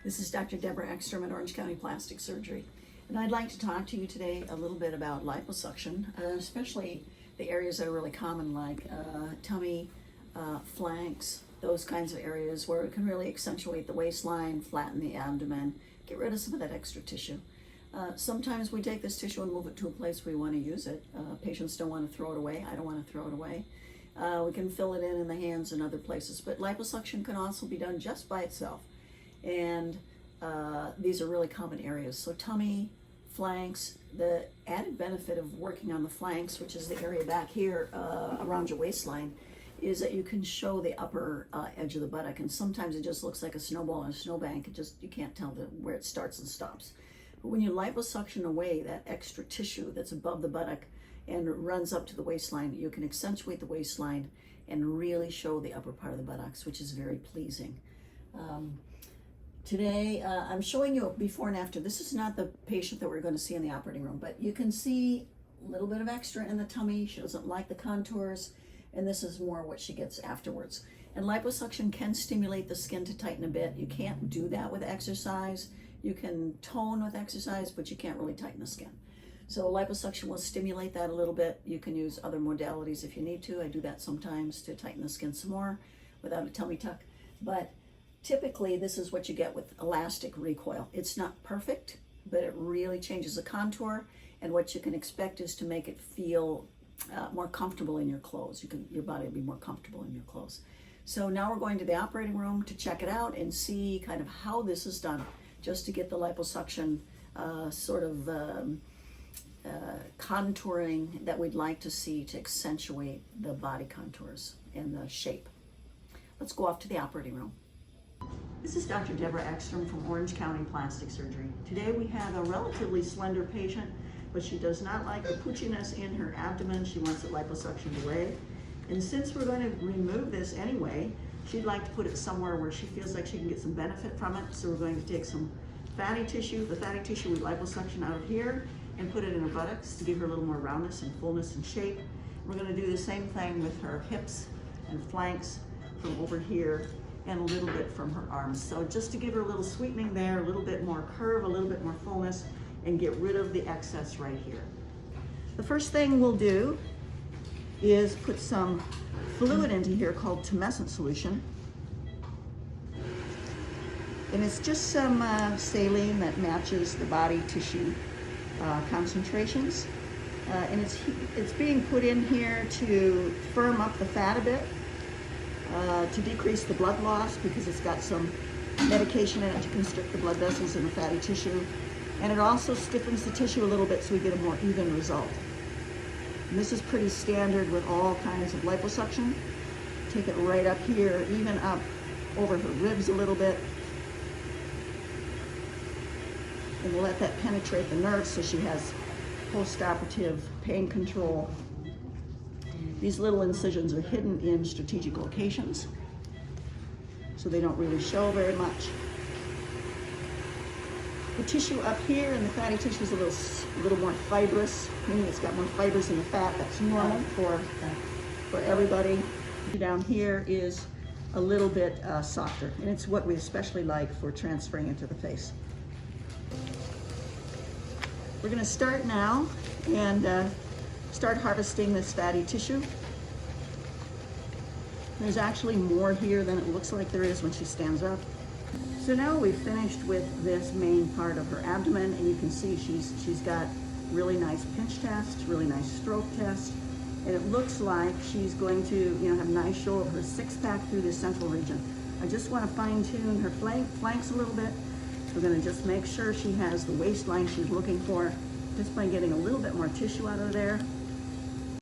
This is Dr. Deborah Ekstrom at Orange County Plastic Surgery, and I'd like to talk to you today a little bit about liposuction, especially the areas that are really common like tummy, flanks, those kinds of areas where it can really accentuate the waistline, flatten the abdomen, get rid of some of that extra tissue. Sometimes we take this tissue and move it to a place we want to use it. Patients don't want to throw it away. I don't want to throw it away. We can fill it in the hands and other places, but liposuction can also be done just by itself. And these are really common areas. So tummy, flanks, the added benefit of working on the flanks, which is the area back here around your waistline, is that you can show the upper edge of the buttock. And sometimes it just looks like a snowball in a snowbank. You can't tell where it starts and stops. But when you liposuction away that extra tissue that's above the buttock and runs up to the waistline, you can accentuate the waistline and really show the upper part of the buttocks, which is very pleasing. Today, I'm showing you a before and after. This is not the patient that we're going to see in the operating room, but you can see a little bit of extra in the tummy. She doesn't like the contours, and this is more what she gets afterwards. And liposuction can stimulate the skin to tighten a bit. You can't do that with exercise. You can tone with exercise, but you can't really tighten the skin. So liposuction will stimulate that a little bit. You can use other modalities if you need to. I do that sometimes to tighten the skin some more without a tummy tuck. But typically, this is what you get with elastic recoil. It's not perfect, but it really changes the contour, and what you can expect is to make it feel more comfortable in your clothes. Your body will be more comfortable in your clothes. So now we're going to the operating room to check it out and see kind of how this is done, just to get the liposuction contouring that we'd like to see to accentuate the body contours and the shape. Let's go off to the operating room. This is Dr. Deborah Ekstrom from Orange County Plastic Surgery. Today we have a relatively slender patient, but she does not like the poochiness in her abdomen. She wants it liposuctioned away. And since we're going to remove this anyway, she'd like to put it somewhere where she feels like she can get some benefit from it. So we're going to take some fatty tissue. The fatty tissue we liposuction out of here and put it in her buttocks to give her a little more roundness and fullness and shape. We're going to do the same thing with her hips and flanks from over here, and a little bit from her arms. So just to give her a little sweetening there, a little bit more curve, a little bit more fullness, and get rid of the excess right here. The first thing we'll do is put some fluid into here called tumescent solution. And it's just some saline that matches the body tissue concentrations. And it's being put in here to firm up the fat a bit, to decrease the blood loss, because it's got some medication in it to constrict the blood vessels in the fatty tissue. And it also stiffens the tissue a little bit so we get a more even result. And this is pretty standard with all kinds of liposuction. Take it right up here, even up over her ribs a little bit. And we'll let that penetrate the nerves so she has post-operative pain control. These little incisions are hidden in strategic locations, so they don't really show very much. The tissue up here and the fatty tissue is a little more fibrous, meaning it's got more fibers in the fat. That's normal for everybody. Down here is a little bit softer, and it's what we especially like for transferring into the face. We're going to start now and start harvesting this fatty tissue. There's actually more here than it looks like there is when she stands up. So now we've finished with this main part of her abdomen, and you can see she's got really nice pinch test, really nice stroke test, and it looks like she's going to have a nice show of her six-pack through this central region. I just want to fine-tune her flanks a little bit. We're going to just make sure she has the waistline she's looking for, just by getting a little bit more tissue out of there.